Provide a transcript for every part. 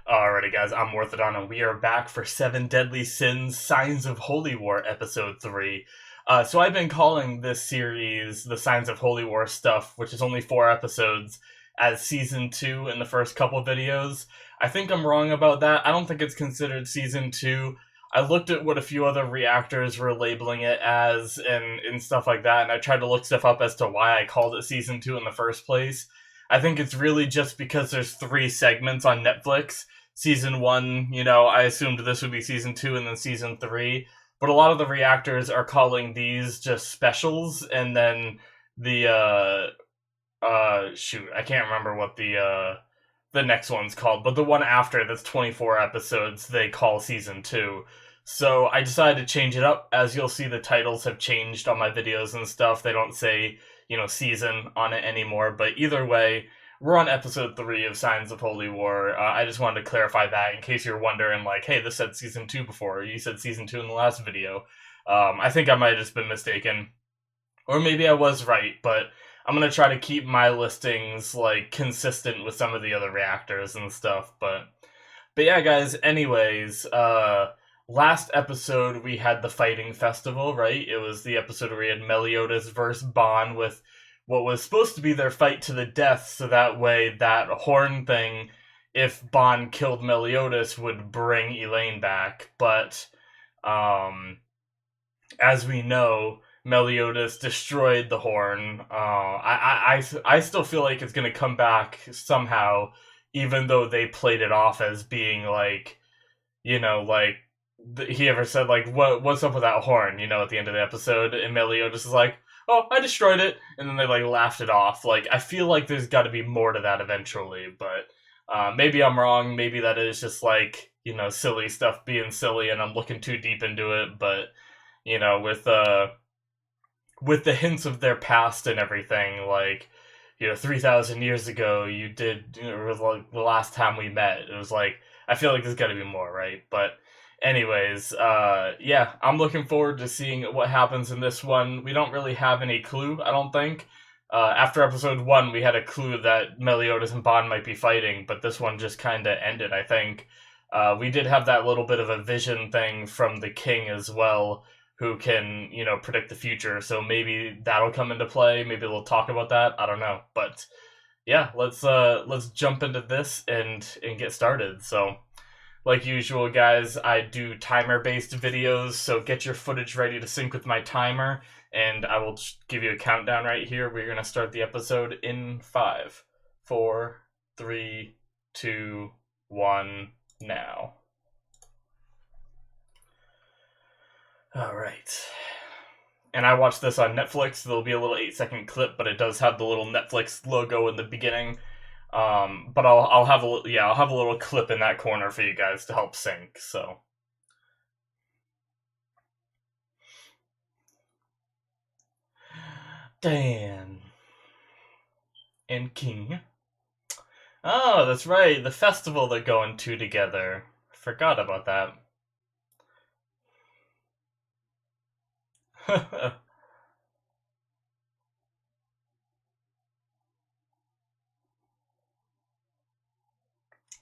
Alrighty, guys, I'm Morthadon, and we are back for Seven Deadly Sins Signs of Holy War, Episode 3. So I've been calling this series the Signs of Holy War stuff, which is only 4 episodes, as Season 2 in the first couple videos. I think I'm wrong about that. I don't think it's considered Season 2. I looked at what a few other reactors were labeling it as and stuff like that, and I tried to look stuff up as to why I called it Season 2 in the first place. I think it's really just because there's 3 segments on Netflix. Season 1, I assumed this would be Season 2 and then Season 3. But a lot of the reactors are calling these just specials, and then the, shoot, I can't remember what the next one's called, but the one after that's 24 episodes, they call Season 2. So I decided to change it up. As you'll see, the titles have changed on my videos and stuff. They don't say, season on it anymore, but either way, we're on episode 3 of Signs of Holy War. I just wanted to clarify that in case you're wondering, like, hey, this said Season 2 before, or you said Season 2 in the last video. I think I might have just been mistaken. Or maybe I was right, but I'm going to try to keep my listings, like, consistent with some of the other reactors and stuff, But yeah, guys, anyways, last episode we had the fighting festival, right? It was the episode where we had Meliodas versus Bon with what was supposed to be their fight to the death, so that way that horn thing, if Bon killed Meliodas, would bring Elaine back. But, as we know, Meliodas destroyed the horn. I still feel like it's going to come back somehow, even though they played it off as being like, like, he ever said, like, what's up with that horn, at the end of the episode, and Meliodas is like, oh, I destroyed it, and then they, like, laughed it off. Like, I feel like there's got to be more to that eventually, but maybe I'm wrong, maybe that is just, like, silly stuff being silly, and I'm looking too deep into it, but, with the hints of their past and everything, like, 3,000 years ago, you did, it was, like, the last time we met, it was, like, I feel like there's gotta be more, right? But anyways, yeah, I'm looking forward to seeing what happens in this one. We don't really have any clue, I don't think. After episode 1, we had a clue that Meliodas and Bon might be fighting, but this one just kind of ended, I think. We did have that little bit of a vision thing from the king as well, who can, predict the future, so maybe that'll come into play, maybe they'll talk about that, I don't know, but yeah, let's jump into this and get started. So, like usual, guys, I do timer-based videos, so get your footage ready to sync with my timer, and I will give you a countdown right here. We're going to start the episode in 5, 4, 3, 2, 1, now. Alright. And I watched this on Netflix, so there'll be a little 8-second clip, but it does have the little Netflix logo in the beginning. But I'll have a little clip in that corner for you guys to help sync. So, Dan and King. Oh, that's right, the festival they're going to together. Forgot about that.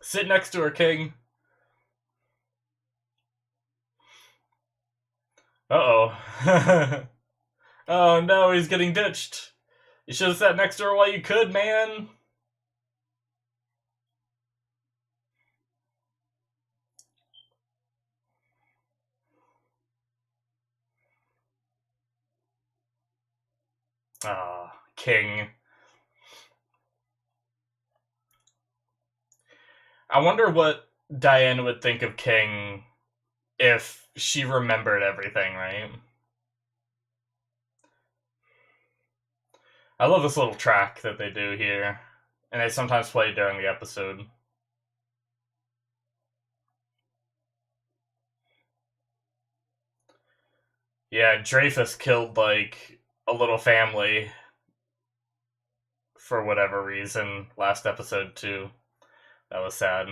Sit next to her, King. Uh-oh. Oh no, he's getting ditched. You should have sat next to her while you could, man. Ah, King. I wonder what Diane would think of King if she remembered everything, right? I love this little track that they do here, and they sometimes play during the episode. Yeah, Dreyfus killed, like, a little family for whatever reason last episode, too. That was sad.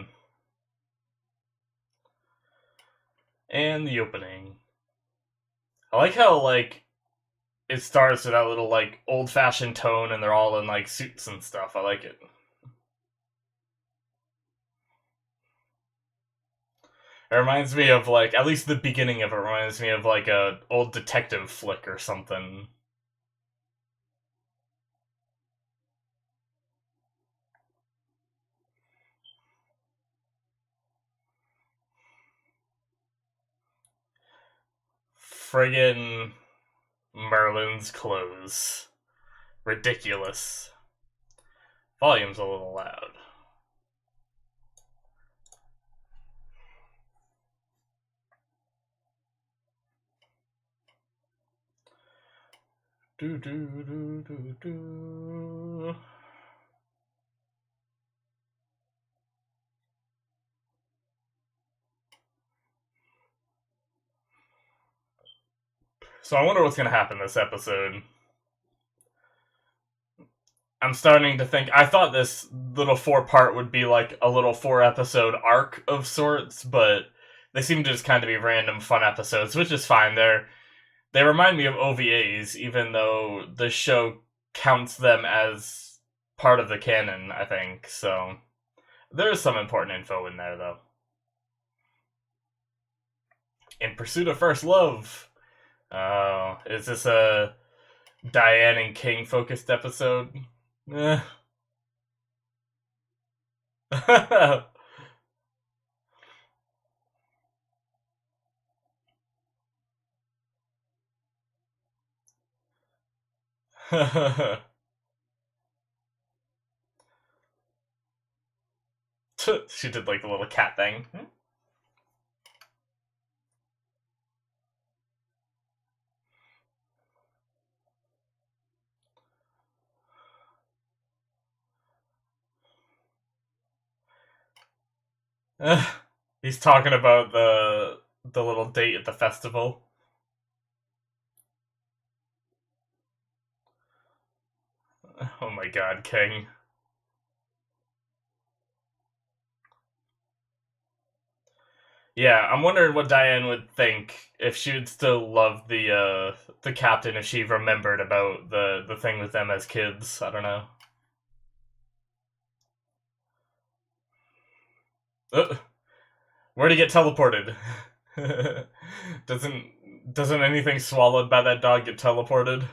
And the opening. I like how, like, it starts with that little, like, old-fashioned tone, and they're all in, like, suits and stuff. I like it. It reminds me of like at least the beginning of it reminds me of like a old detective flick or something. Friggin' Merlin's clothes. Ridiculous. Volume's a little loud. Do do do do do. So I wonder what's gonna happen this episode. I'm starting to think. I thought this little 4-part would be like a little 4-episode arc of sorts, but they seem to just kind of be random fun episodes, which is fine. They remind me of OVAs, even though the show counts them as part of the canon, I think. So there's some important info in there, though. In Pursuit of First Love. Is this a Diane and King focused episode? Eh. She did like the little cat thing. He's talking about the little date at the festival. Oh my god, King. Yeah, I'm wondering what Diane would think if she would still love the captain if she remembered about the thing with them as kids. I don't know. Uh, where'd he get teleported? doesn't anything swallowed by that dog get teleported?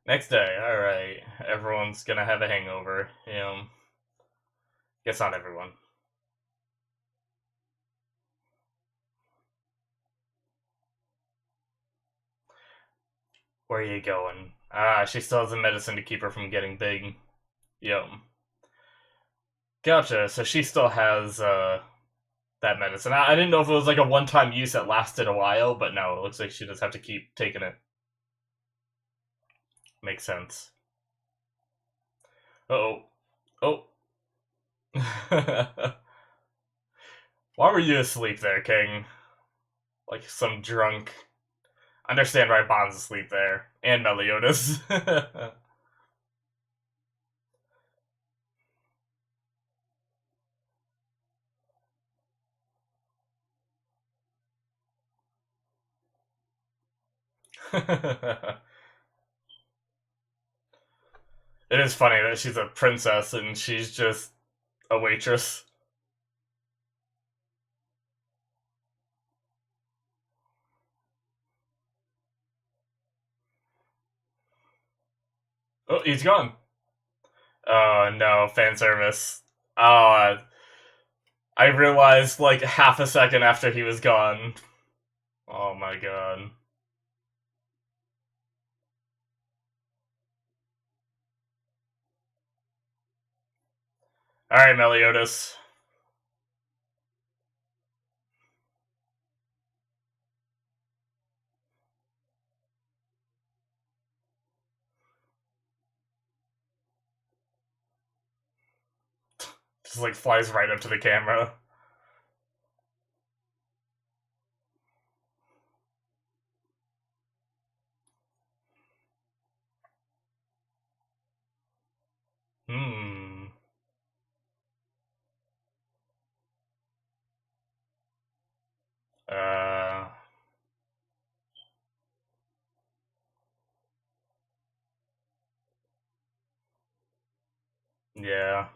Next day, alright. Everyone's gonna have a hangover. Guess not everyone. Where are you going? Ah, she still has the medicine to keep her from getting big. Yep. Gotcha. So she still has that medicine. I didn't know if it was like a one-time use that lasted a while, but no, it looks like she does have to keep taking it. Makes sense. Uh-oh. Oh. Why were you asleep there, King? Like some drunk. Understand why Bond's asleep there. And Meliodas. It is funny that she's a princess and she's just a waitress. Oh, he's gone. Oh no, fan service. Oh, I realized like half a second after he was gone. Oh my god. Alright, Meliodas. Just like flies right up to the camera. Hmm. Uh. Yeah.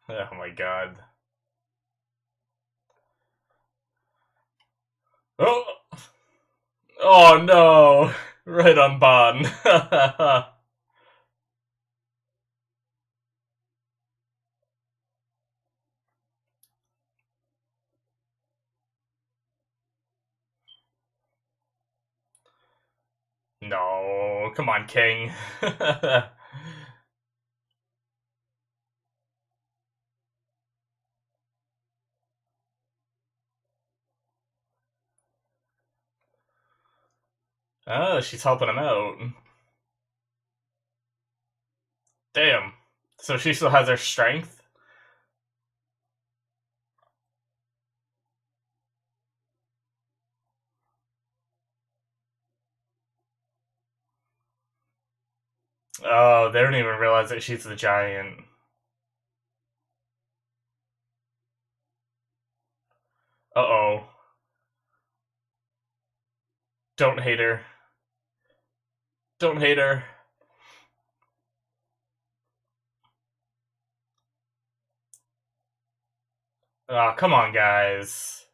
Oh my god. Oh! Oh no! Right on Bon. No, come on, King. Oh, she's helping him out. Damn. So she still has her strength? Oh, they don't even realize that she's the giant. Uh-oh. Don't hate her. Don't hate her. Oh, come on, guys.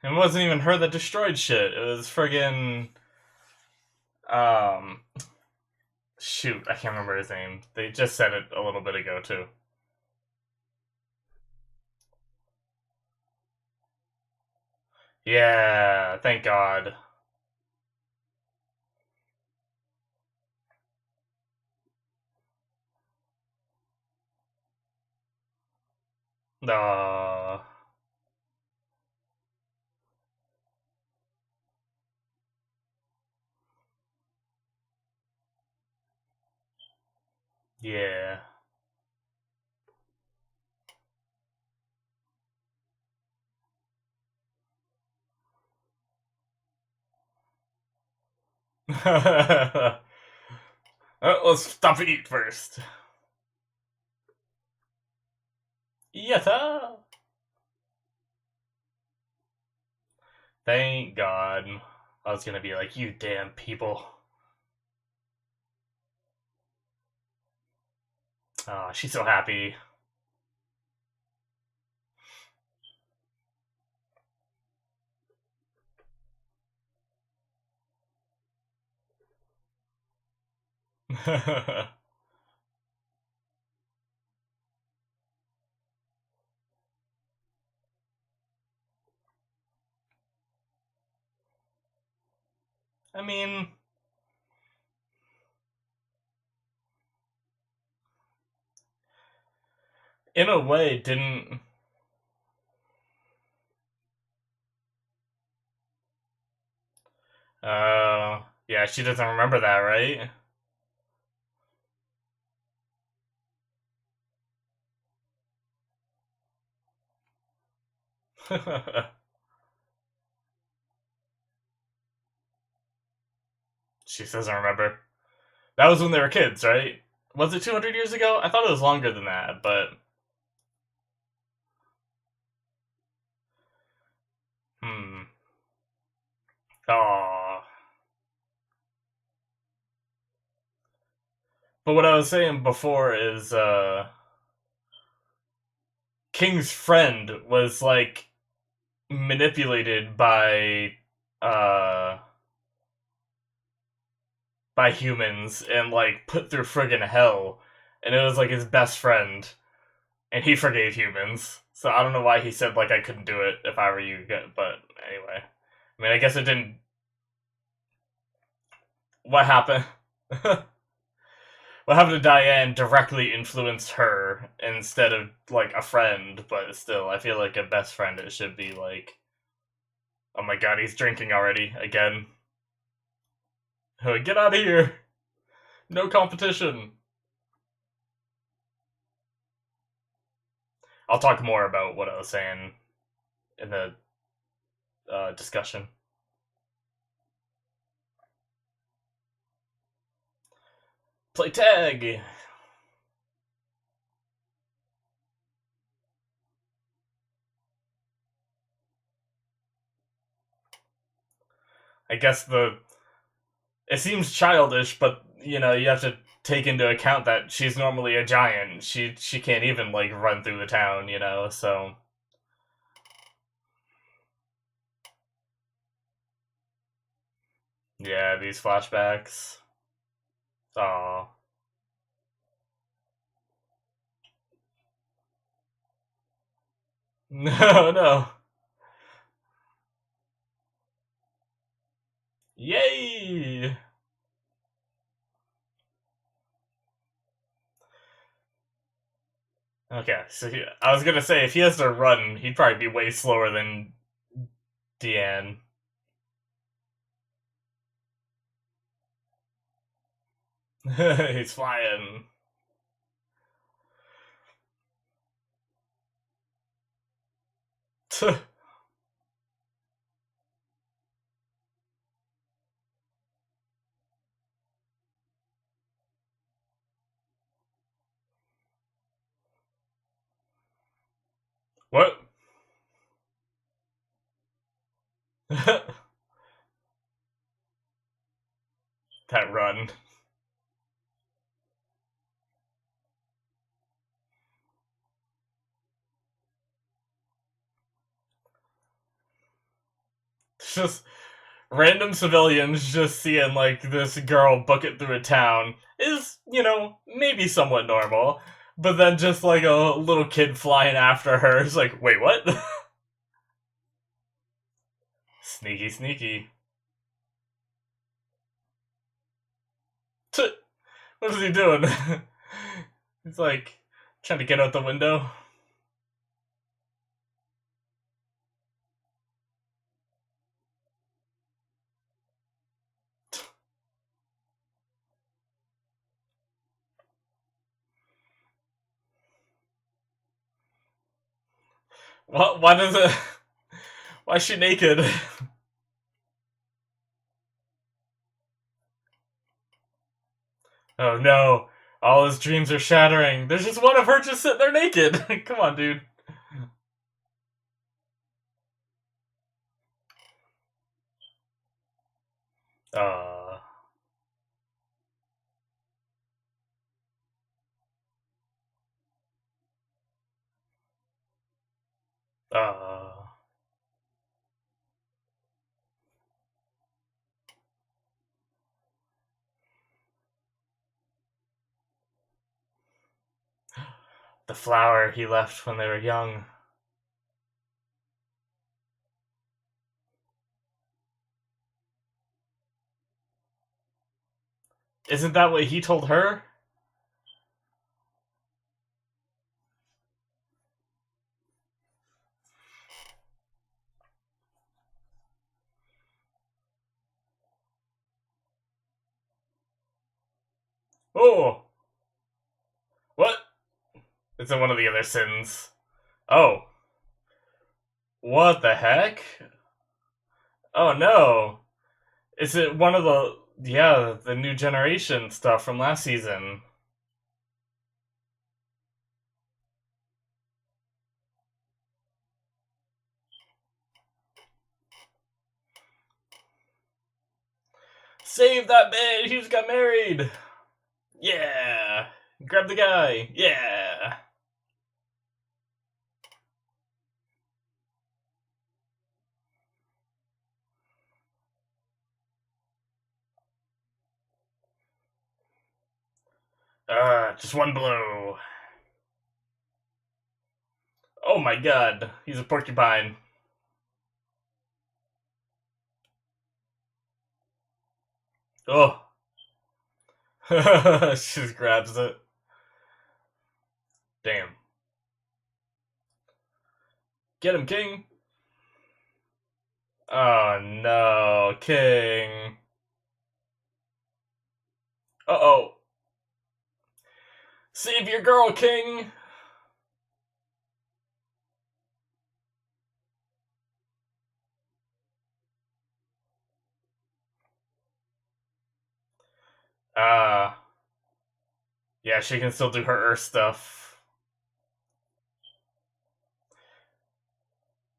It wasn't even her that destroyed shit. It was friggin'... Um... Shoot, I can't remember his name. They just said it a little bit ago, too. Yeah, thank God. Uh, yeah. Let's stop and eat first. Yatta! Thank God. I was gonna be like, you damn people. Ah, she's so happy. I mean, in a way, didn't. Yeah, she doesn't remember that, right? She doesn't remember. That was when they were kids, right? Was it 200 years ago? I thought it was longer than that, but. Hmm. Aww. But what I was saying before is, King's friend was, like, manipulated uh, by humans and, like, put through friggin' hell. And it was, like, his best friend. And he forgave humans. So I don't know why he said, like, I couldn't do it if I were you, but anyway. I mean, I guess it didn't. What happened? What happened to Diane directly influenced her instead of, like, a friend, but still, I feel like a best friend, it should be like, oh my god, he's drinking already, again. Get out of here! No competition! I'll talk more about what I was saying in the discussion. Play tag! I guess it seems childish, but you have to take into account that she's normally a giant. She can't even like run through the town, so yeah, these flashbacks. Oh. No, no. Yay! Okay, so I was gonna say if he has to run, he'd probably be way slower than Deanne. He's flying. What? That run. It's just random civilians just seeing like this girl book it through a town is, maybe somewhat normal. But then just like a little kid flying after her is like, wait, what? Sneaky, sneaky. What is he doing? He's like trying to get out the window. What? Why does it? Why is she naked? Oh no! All his dreams are shattering. There's just one of her just sitting there naked. Come on, dude. Uh, uh. The flower he left when they were young. Isn't that what he told her? Oh! What? It's in one of the other sins. Oh. What the heck? Oh no. Is it one of the new generation stuff from last season? Save that man! He just got married! Yeah! Grab the guy! Yeah! Just one blow. Oh my god, he's a porcupine. Oh. She just grabs it. Damn. Get him, King! Oh no, King. Uh-oh. Save your girl, King! Ah. Yeah, she can still do her Earth stuff.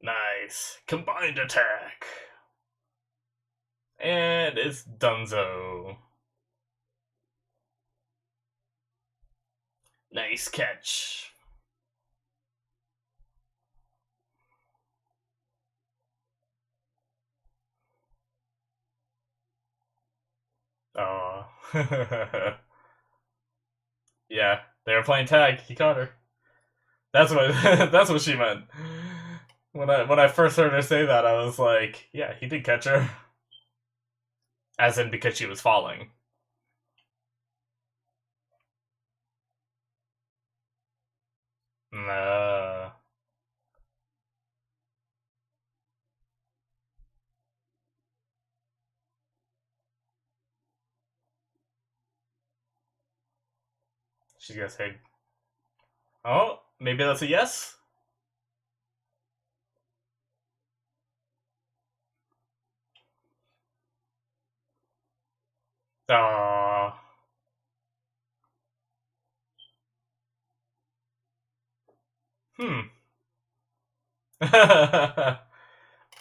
Nice. Combined attack. And it's Dunzo. Nice catch. Oh. Yeah, they were playing tag. He caught her. That's what that's what she meant. When I first heard her say that, I was like, yeah, he did catch her. As in because she was falling. Uh, she's gonna say, oh, maybe that's a yes? Aww. Hmm.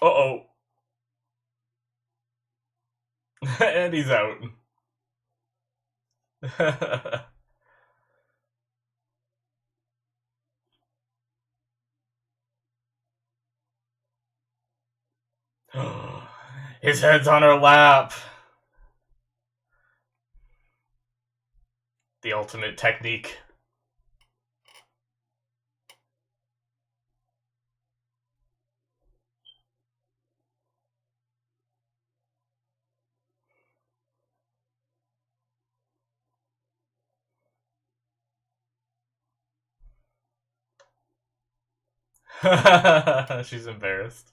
Uh-oh. And he's out. His head's on her lap. The ultimate technique. She's embarrassed.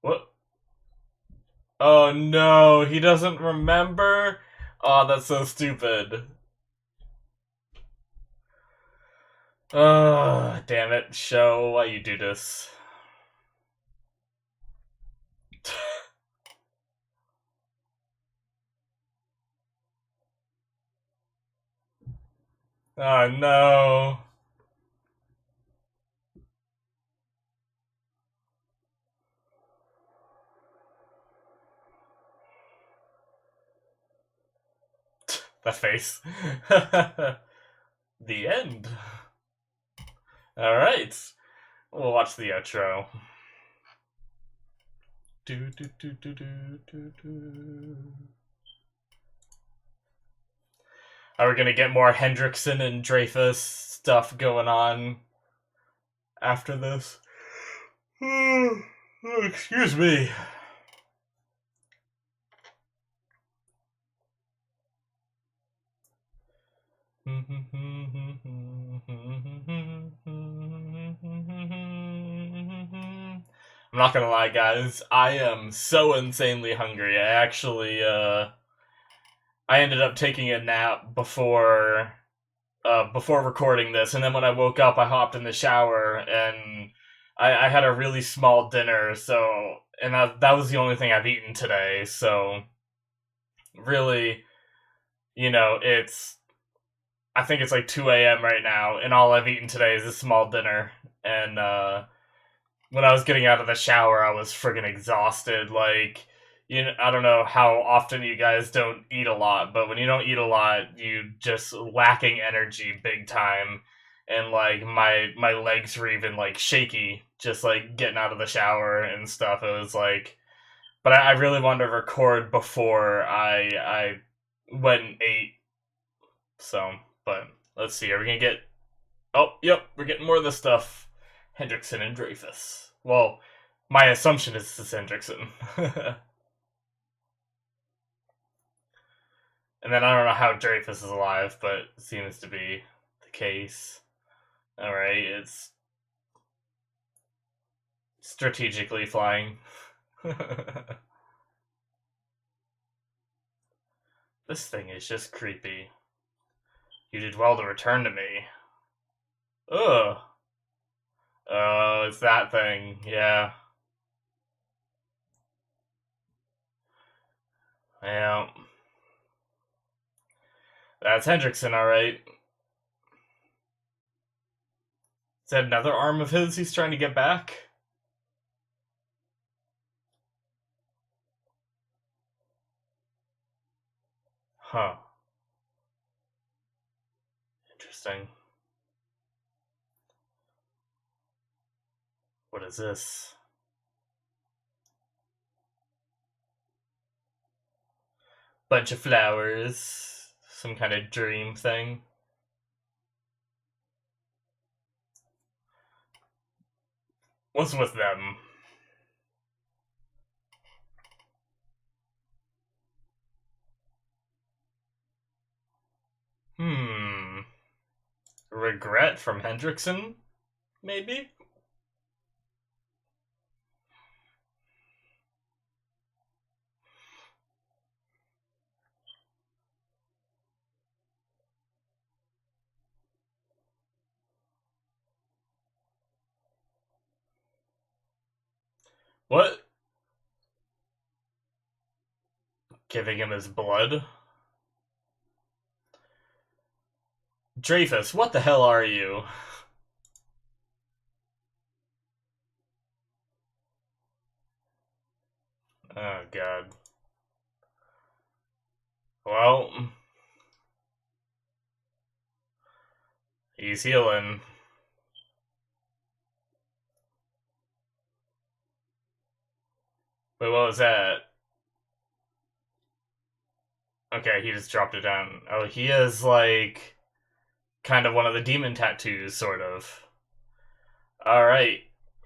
What? Oh no, he doesn't remember? Oh, that's so stupid. Oh, damn it, show why you do this. Oh no. That face. The end. Alright. We'll watch the outro. Do, do, do, do, do, do, do. Are we gonna get more Hendrickson and Dreyfus stuff going on after this? Excuse me. I'm not gonna lie, guys. I am so insanely hungry. I ended up taking a nap before recording this, and then when I woke up, I hopped in the shower and I had a really small dinner. So, and that was the only thing I've eaten today. So, really, it's I think it's like 2 a.m. right now, and all I've eaten today is a small dinner. And when I was getting out of the shower, I was friggin' exhausted. Like, I don't know how often you guys don't eat a lot, but when you don't eat a lot, you just lacking energy big time. And like my legs were even like shaky, just like getting out of the shower and stuff. It was like, but I really wanted to record before I went and ate. So, but let's see. Are we gonna get? Oh, yep, we're getting more of this stuff. Hendrickson and Dreyfus. Well, my assumption is this is Hendrickson. And then I don't know how Dreyfus is alive, but it seems to be the case. Alright, it's strategically flying. This thing is just creepy. You did well to return to me. Ugh. Oh, it's that thing. Yeah. Yeah. That's Hendrickson, alright. Is that another arm of his he's trying to get back? Huh. Interesting. What is this? Bunch of flowers. Some kind of dream thing. What's with them? Hmm. Regret from Hendrickson? Maybe? What? Giving him his blood? Dreyfus, what the hell are you? Oh, God. Well, he's healing. Wait, what was that? Okay, he just dropped it down. Oh, he is like kind of one of the demon tattoos, sort of. Alright,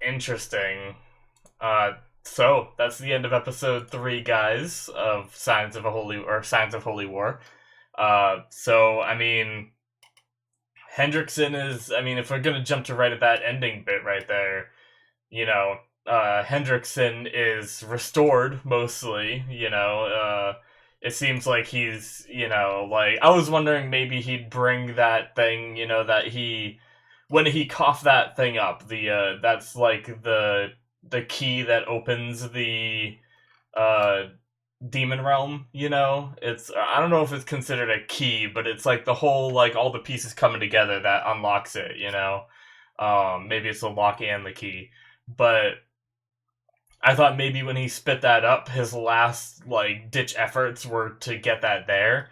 interesting. So that's the end of episode 3, guys, of Signs of Holy War. So I mean, Hendrickson is. I mean, if we're gonna jump to right at that ending bit right there, you know, Hendrickson is restored mostly. It seems like he's, like I was wondering maybe he'd bring that thing, that he when he coughed that thing up, that's like the key that opens the uh demon realm. It's I don't know if it's considered a key, but it's like the whole like all the pieces coming together that unlocks it. Maybe it's the lock and the key, but I thought maybe when he spit that up, his last like ditch efforts were to get that there,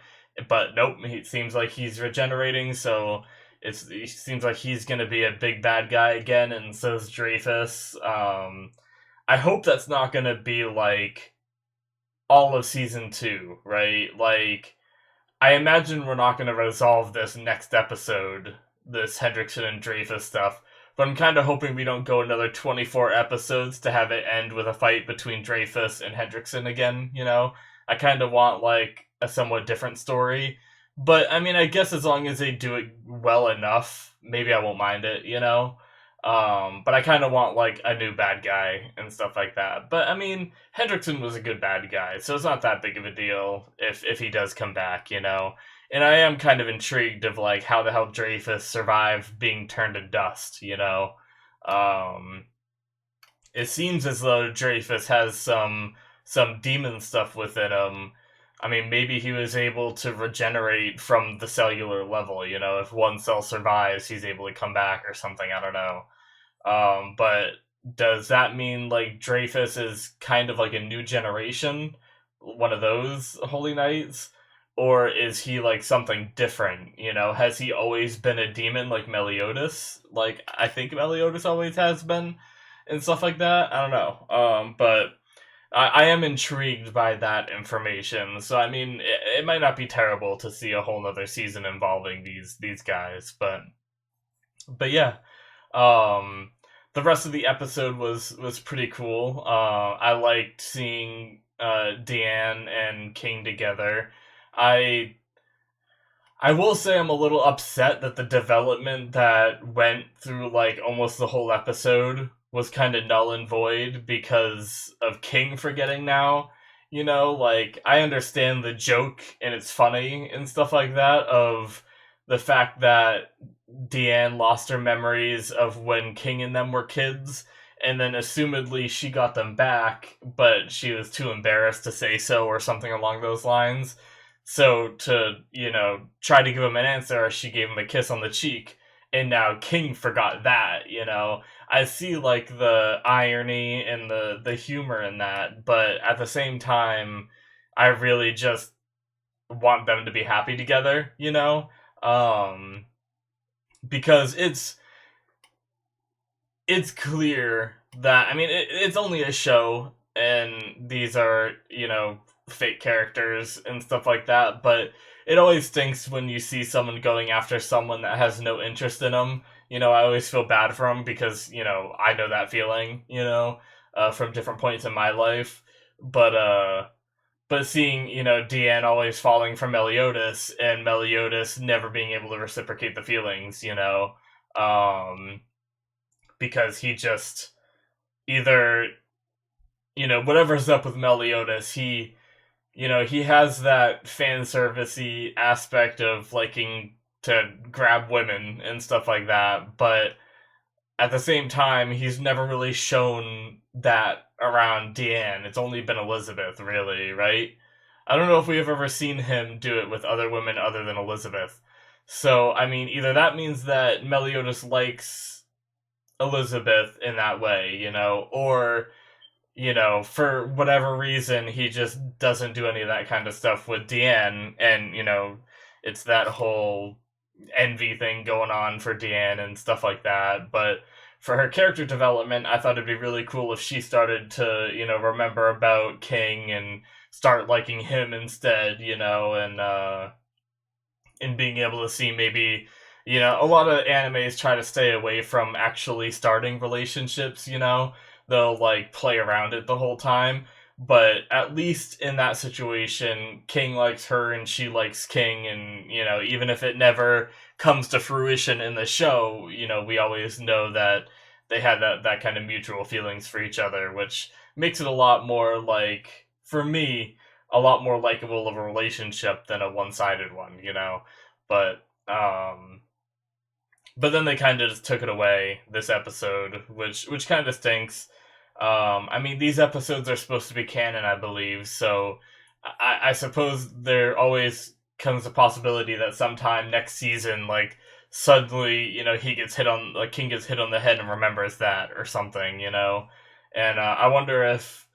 but nope. It seems like he's regenerating, so it seems like he's gonna be a big bad guy again, and so's Dreyfus. I hope that's not gonna be like all of season 2, right? Like, I imagine we're not gonna resolve this next episode, this Hendrickson and Dreyfus stuff. But I'm kind of hoping we don't go another 24 episodes to have it end with a fight between Dreyfus and Hendrickson again, I kind of want, like, a somewhat different story. But, I mean, I guess as long as they do it well enough, maybe I won't mind it. But I kind of want, like, a new bad guy and stuff like that. But, I mean, Hendrickson was a good bad guy, so it's not that big of a deal if he does come back. And I am kind of intrigued of like how the hell Dreyfus survived being turned to dust. Um, it seems as though Dreyfus has some demon stuff within him. I mean, maybe he was able to regenerate from the cellular level. If one cell survives, he's able to come back or something. I don't know. But does that mean like Dreyfus is kind of like a new generation, one of those Holy Knights? Or is he like something different? Has he always been a demon like Meliodas? Like I think Meliodas always has been, and stuff like that. I don't know. But I am intrigued by that information. So I mean, it might not be terrible to see a whole nother season involving these guys, but yeah. Um, the rest of the episode was pretty cool. I liked seeing Deanne and King together. I I will say I'm a little upset that the development that went through like almost the whole episode was kind of null and void because of King forgetting now. Like I understand the joke and it's funny and stuff like that of the fact that Deanne lost her memories of when King and them were kids, and then assumedly she got them back, but she was too embarrassed to say so or something along those lines. So to, try to give him an answer, she gave him a kiss on the cheek, and now King forgot that. I see like the irony and the humor in that, but at the same time, I really just want them to be happy together. Um, because it's clear that, I mean, it's only a show, and these are fake characters and stuff like that. But it always stinks when you see someone going after someone that has no interest in them. I always feel bad for them because I know that feeling. From different points in my life. But seeing, Deanne always falling for Meliodas, and Meliodas never being able to reciprocate the feelings. Um, because he just either, whatever's up with Meliodas, he has that fan servicey aspect of liking to grab women and stuff like that, but at the same time, he's never really shown that around Deanne. It's only been Elizabeth, really, right? I don't know if we've ever seen him do it with other women other than Elizabeth. So, I mean, either that means that Meliodas likes Elizabeth in that way, or, for whatever reason, he just doesn't do any of that kind of stuff with Deanne, and, it's that whole envy thing going on for Deanne and stuff like that. But for her character development, I thought it'd be really cool if she started to, remember about King and start liking him instead, and being able to see maybe, a lot of animes try to stay away from actually starting relationships. They'll like play around it the whole time. But at least in that situation, King likes her and she likes King, and even if it never comes to fruition in the show, we always know that they had that kind of mutual feelings for each other, which makes it a lot more, like, for me, a lot more likable of a relationship than a one-sided one. But but then they kind of just took it away this episode, which kind of stinks. I mean, these episodes are supposed to be canon, I believe, so I suppose there always comes a possibility that sometime next season, like, suddenly, he gets hit on, like, King gets hit on the head and remembers that, or something. And I wonder if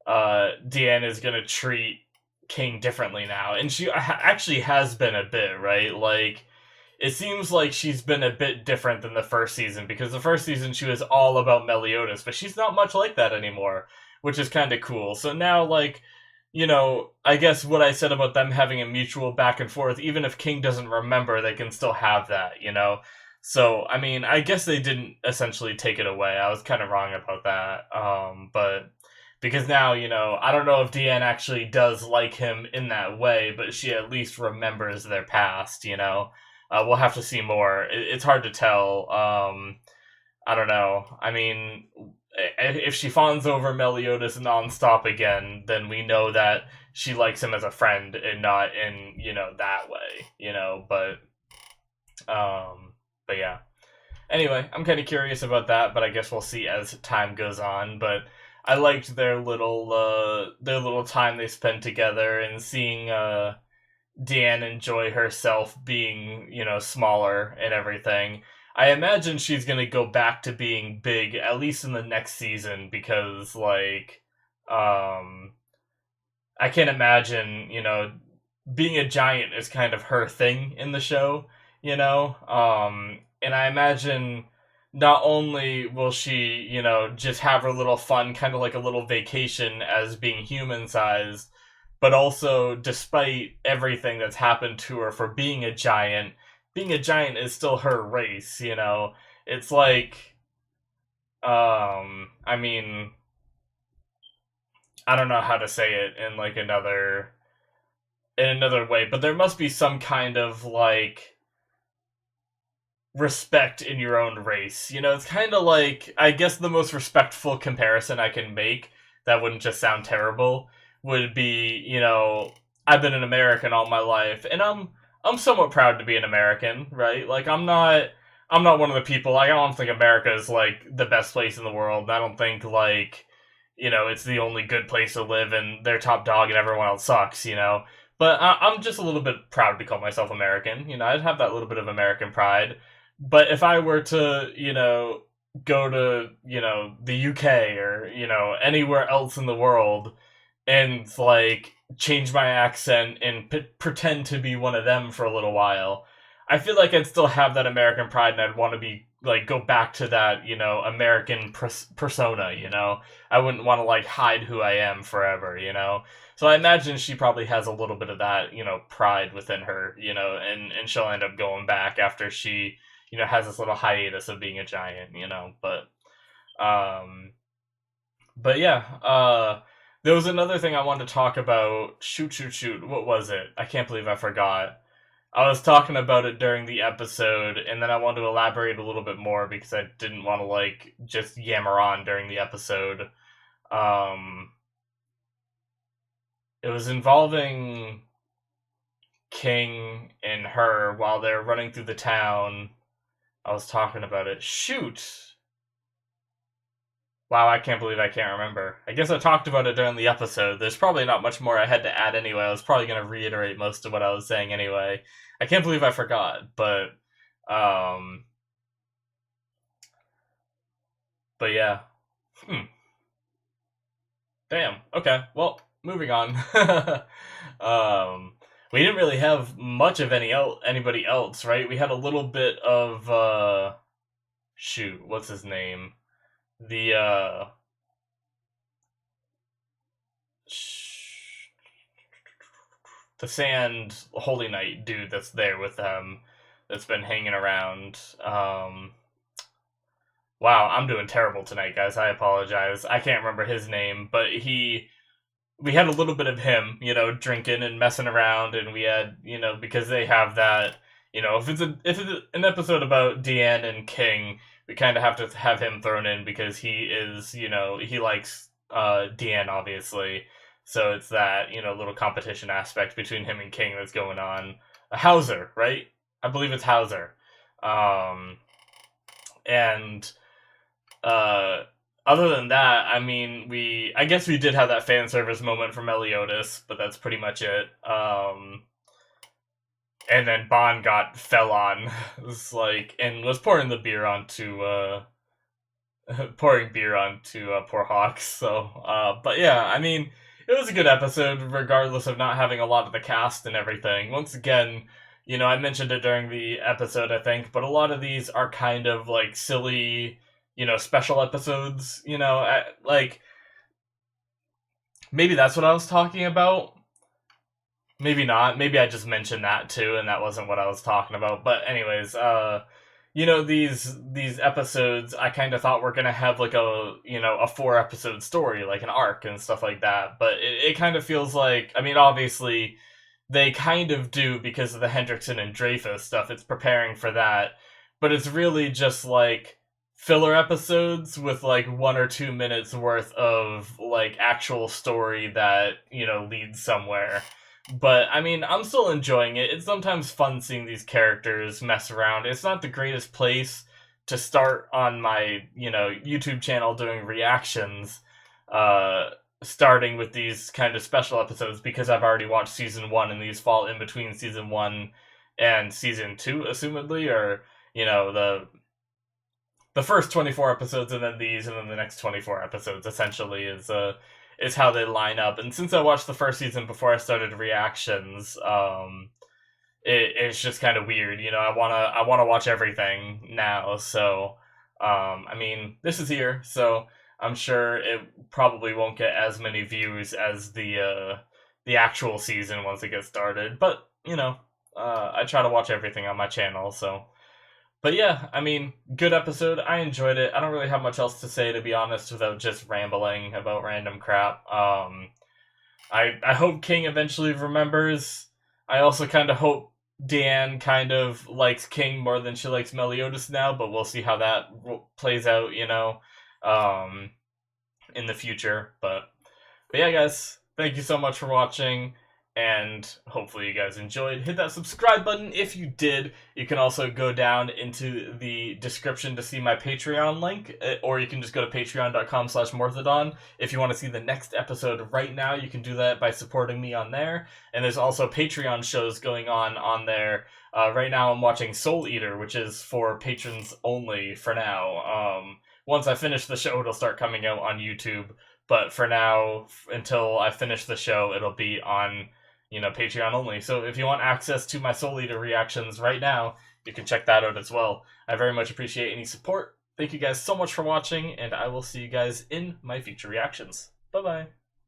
Deanne is gonna treat King differently now, and she actually has been a bit, right? Like, it seems like she's been a bit different than the first season, because the first season she was all about Meliodas, but she's not much like that anymore, which is kind of cool. So now, like, I guess what I said about them having a mutual back and forth, even if King doesn't remember, they can still have that. So, I mean, I guess they didn't essentially take it away. I was kind of wrong about that. But because now, I don't know if Deanne actually does like him in that way, but she at least remembers their past. We'll have to see more. It's hard to tell. I don't know. I mean, if she fawns over Meliodas nonstop again, then we know that she likes him as a friend and not in, that way. But yeah. Anyway, I'm kind of curious about that, but I guess we'll see as time goes on. But I liked their little time they spent together, and seeing Deanne enjoy herself being, smaller and everything. I imagine she's gonna go back to being big, at least in the next season, because, like, I can't imagine, being a giant is kind of her thing in the show. And I imagine not only will she, just have her little fun, kind of like a little vacation as being human-sized, but also, despite everything that's happened to her for being a giant is still her race. It's like, I mean, I don't know how to say it in, like, in another way, but there must be some kind of, like, respect in your own race. It's kind of like, I guess the most respectful comparison I can make, that wouldn't just sound terrible, would be, I've been an American all my life, and I'm somewhat proud to be an American, right? Like, I'm not I'm not one of the people. Like, I don't think America is like the best place in the world. I don't think like it's the only good place to live, and they're top dog, and everyone else sucks. But I'm just a little bit proud to call myself American. I'd have that little bit of American pride. But if I were to, go to, the UK or, anywhere else in the world and, like, change my accent and pretend to be one of them for a little while, I feel like I'd still have that American pride and I'd want to be, like, go back to that, American persona, I wouldn't want to, like, hide who I am forever. So I imagine she probably has a little bit of that, pride within her, and she'll end up going back after she, has this little hiatus of being a giant. Um, but yeah, there was another thing I wanted to talk about. Shoot. What was it? I can't believe I forgot. I was talking about it during the episode, and then I wanted to elaborate a little bit more because I didn't want to, like, just yammer on during the episode. Um, it was involving King and her while they're running through the town. I was talking about it. Shoot! Wow, I can't believe I can't remember. I guess I talked about it during the episode. There's probably not much more I had to add anyway. I was probably going to reiterate most of what I was saying anyway. I can't believe I forgot, um, but yeah. Damn. Okay. Well, moving on. We didn't really have much of anybody else, right? We had a little bit of shoot, what's his name? The the Sand Holy Knight dude that's there with them, that's been hanging around. Wow, I'm doing terrible tonight, guys. I apologize. I can't remember his name, but we had a little bit of him, drinking and messing around, and we had, because they have that, if it's an episode about Deanne and King, we kind of have to have him thrown in because he is, he likes Deanne, obviously. So it's that, little competition aspect between him and King that's going on. Hauser, right? I believe it's Hauser. And other than that, I mean, I guess we did have that fan service moment from Meliodas, but that's pretty much it. And then Bond fell on, and was pouring beer onto poor Hawks. So, but yeah, I mean, it was a good episode, regardless of not having a lot of the cast and everything. Once again, I mentioned it during the episode, I think, but a lot of these are kind of like silly, special episodes. Like, maybe that's what I was talking about. Maybe not. Maybe I just mentioned that too, and that wasn't what I was talking about. But anyways, these episodes I kind of thought were gonna have like a 4-episode story, like an arc and stuff like that. But it kind of feels like, I mean, obviously they kind of do because of the Hendrickson and Dreyfus stuff. It's preparing for that, but it's really just like filler episodes with like 1 or 2 minutes worth of like actual story that leads somewhere. But, I mean, I'm still enjoying it. It's sometimes fun seeing these characters mess around. It's not the greatest place to start on my, YouTube channel doing reactions, starting with these kind of special episodes, because I've already watched Season 1, and these fall in between Season 1 and Season 2, assumedly, or, the first 24 episodes, and then these, and then the next 24 episodes, essentially, is how they line up. And since I watched the first season before I started reactions, it's just kind of weird. I wanna watch everything now. So, I mean, this is here, so I'm sure it probably won't get as many views as the actual season once it gets started. But I try to watch everything on my channel, so. But yeah, I mean, good episode. I enjoyed it. I don't really have much else to say, to be honest, without just rambling about random crap. I hope King eventually remembers. I also kind of hope Deanne kind of likes King more than she likes Meliodas now, but we'll see how that plays out, in the future. But yeah, guys, thank you so much for watching, and hopefully you guys enjoyed. Hit that subscribe button if you did. You can also go down into the description to see my Patreon link, or you can just go to patreon.com/Morthadon. If you want to see the next episode right now, you can do that by supporting me on there. And there's also Patreon shows going on there. Right now I'm watching Soul Eater, which is for patrons only for now. Once I finish the show, it'll start coming out on YouTube. But for now, until I finish the show, it'll be on, Patreon only. So if you want access to my Soul Eater reactions right now, you can check that out as well. I very much appreciate any support. Thank you guys so much for watching, and I will see you guys in my future reactions. Bye-bye.